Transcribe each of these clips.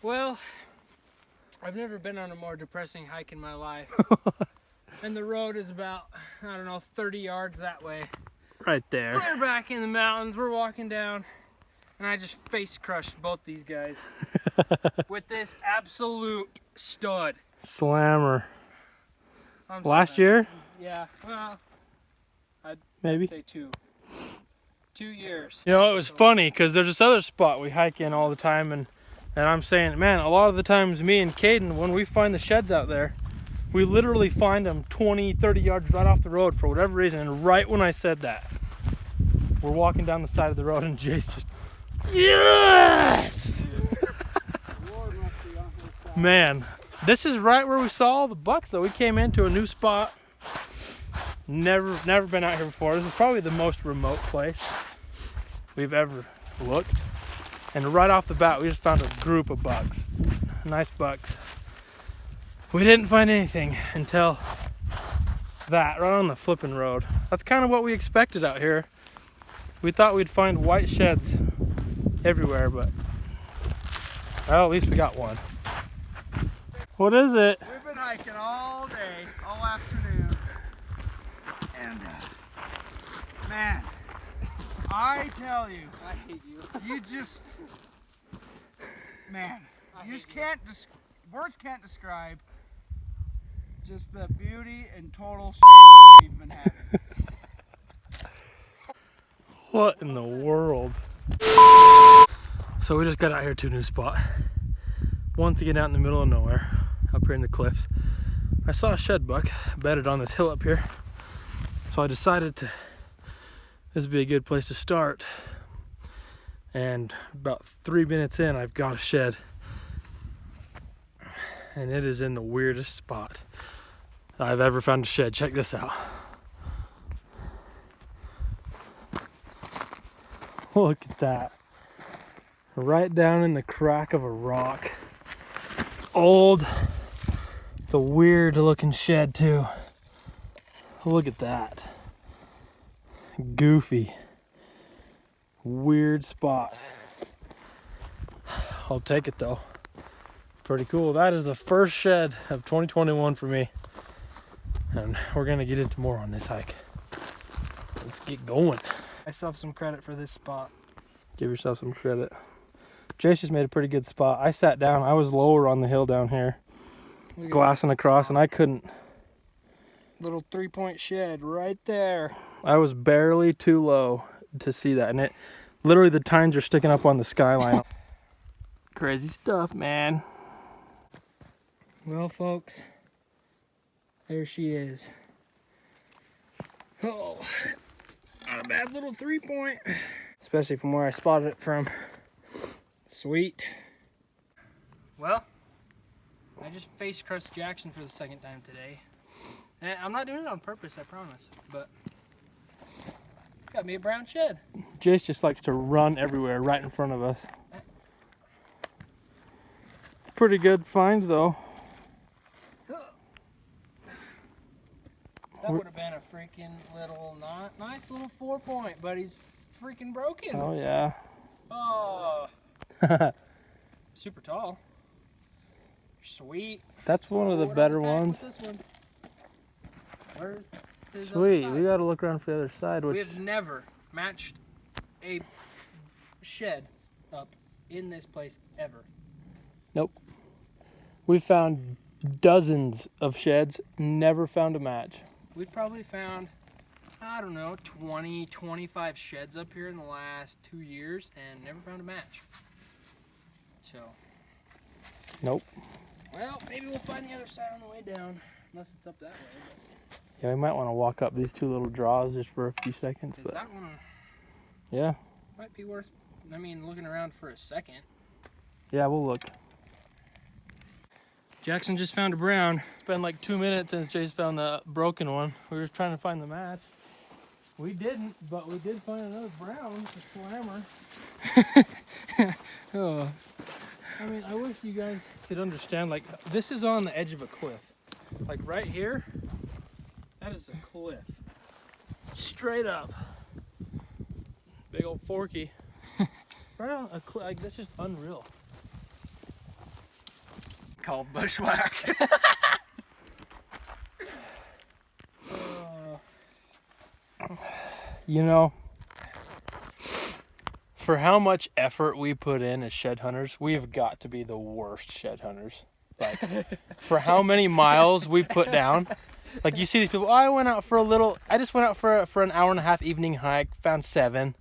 Well, I've never been on a more depressing hike in my life. And the road is about, I don't know, 30 yards that way. Right there. Clear back in the mountains, we're walking down, and I just face crushed both these guys with this absolute stud. Slammer. I'm Last sorry. year? Yeah, well, I'd Maybe. say 2 years. You know, it was funny because there's this other spot we hike in all the time, and I'm saying, man, a lot of the times me and Caden, when we find the sheds out there, we literally find them 20, 30 yards right off the road for whatever reason. And right when I said that, we're walking down the side of the road and Jace just, yes! Man, this is right where we saw all the bucks though. We came into a new spot. Never been out here before. This is probably the most remote place we've ever looked. And right off the bat, we just found a group of bucks. Nice bucks. We didn't find anything until that, right on the flipping road. That's kind of what we expected out here. We thought we'd find white sheds everywhere, but well, at least we got one. What is it? We've been hiking all day, all afternoon, and man, I tell you, I hate you. you just, man, you just can't, words can't describe just the beauty and total we've been having. What in the world? So we just got out here to a new spot. Once again out in the middle of nowhere, up here in the cliffs. I saw a shed buck bedded on this hill up here. So I decided this would be a good place to start. And about 3 minutes in, I've got a shed. And it is in the weirdest spot I've ever found a shed. Check this out. Look at that. Right down in the crack of a rock. It's old. It's a weird looking shed too. Look at that. Goofy. Weird spot. I'll take it though. Pretty cool. That is the first shed of 2021 for me. And we're gonna get into more on this hike. Let's get going. Myself some credit for this spot. Give yourself some credit. Jace just made a pretty good spot. I sat down. I was lower on the hill down here, glassing across, and I couldn't. Little 3-point shed right there. I was barely too low to see that, and it literally the tines are sticking up on the skyline. Crazy stuff, man. Well, folks, there she is. Oh, not a bad little 3-point, especially from where I spotted it from. Sweet. Well, I just face crushed Jackson for the second time today. And I'm not doing it on purpose, I promise, but got me a brown shed. Jace just likes to run everywhere right in front of us. Pretty good find though. That would have been a freaking little, nice little 4-point, but he's freaking broken. Oh yeah. Oh. Super tall. Sweet. That's one of the better ones. This one? Where's his Sweet. other We side? gotta look around for the other side. We Which have never matched a shed up in this place ever. nope. We found dozens of sheds. Never found a match. We've probably found, I don't know, 20, 25 sheds up here in the last 2 years and never found a match. So, Nope. well, maybe we'll find the other side on the way down, unless it's up that way. Yeah, we might want to walk up these two little draws just for a few seconds. But But that one yeah, might be worth, looking around for a second. yeah, we'll look. Jackson just found a brown. It's been like 2 minutes since Jace found the broken one. We were trying to find the match. We didn't, but we did find another brown, a slammer. Oh, I mean, I wish you guys could understand, like, this is on the edge of a cliff. Like, right here, that is a cliff. Straight up. Big old forky. Right on a cliff, like, that's just unreal. called bushwhack. You know, for how much effort we put in as shed hunters, we have got to be the worst shed hunters. Like, for how many miles we put down. Like, you see these people, I just went out for an hour and a half evening hike, found 7.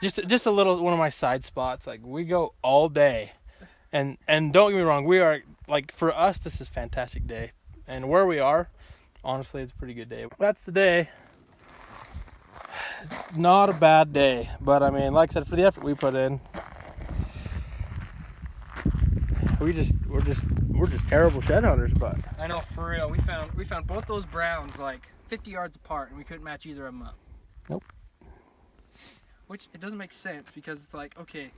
Just a little, one of my side spots. Like, we go all day. And don't get me wrong, we are, like, for us, this is a fantastic day. And where we are, honestly, it's a pretty good day. That's the day. Not a bad day, but I mean, like I said, for the effort we put in, we're just terrible shed hunters. But I know, for real. We found both those browns like 50 yards apart, and we couldn't match either of them up. Nope. Which, it doesn't make sense, because it's like, okay,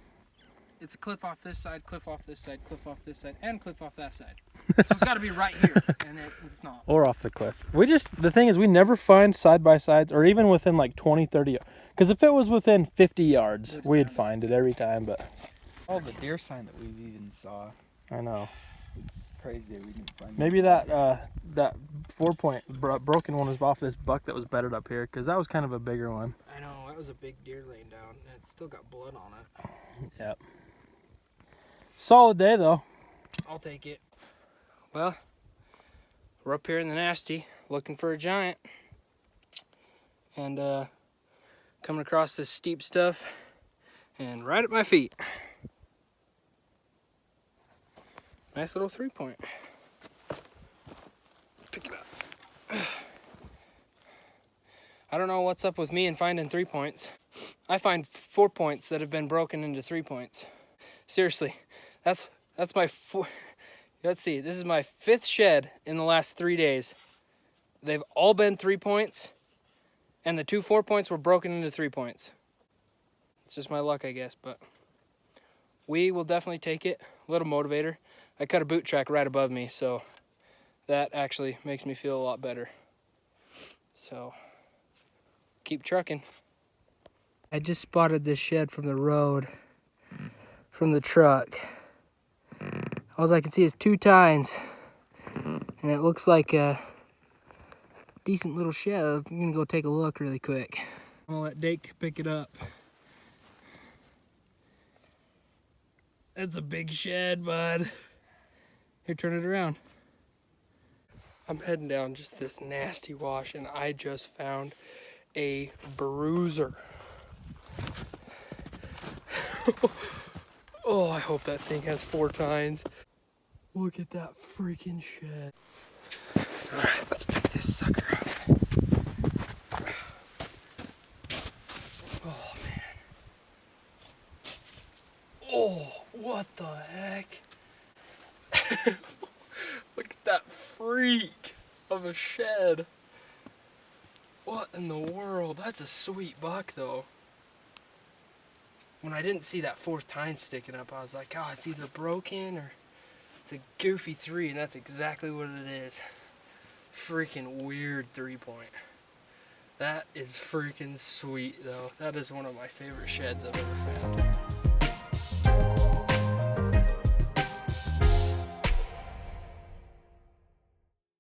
it's a cliff off this side, cliff off this side, cliff off this side, and cliff off that side. So it's got to be right here, and it's not. or off the cliff. The thing is, we never find side by sides, or even within like 20, 30. Because if it was within 50 yards, we'd find it every time. But All the deer sign that we've even saw. I know. It's crazy that we didn't find it. Maybe that 4-point broken one was off this buck that was bedded up here, because that was kind of a bigger one. I know, that was a big deer laying down, and it's still got blood on it. Yep. Solid day though. I'll take it. Well, we're up here in the nasty, looking for a giant. And coming across this steep stuff, and right at my feet, nice little 3-point. Pick it up. I don't know what's up with me and finding 3 points. I find 4 points that have been broken into 3 points. Seriously, that's my let's see, this is my 5th shed in the last 3 days. They've all been 3 points, and the 2 4 points were broken into 3 points. It's just my luck, I guess, but we will definitely take it. A little motivator. I cut a boot track right above me, so that actually makes me feel a lot better. So, keep trucking. I just spotted this shed from the road, from the truck. All I can see is 2 tines, and it looks like a decent little shed. I'm gonna go take a look really quick. I'm gonna let Dake pick it up. That's a big shed, bud. Here, turn it around. I'm heading down just this nasty wash, and I just found a bruiser. Oh, I hope that thing has 4 tines. Look at that freaking shed. All right, let's pick this sucker up. Oh, man. Oh, what the heck? Look at that freak of a shed. What in the world? That's a sweet buck, though. When I didn't see that 4th tine sticking up, I was like, oh, it's either broken or it's a goofy 3, and that's exactly what it is. Freaking weird 3-point. That is freaking sweet, though. That is one of my favorite sheds I've ever found.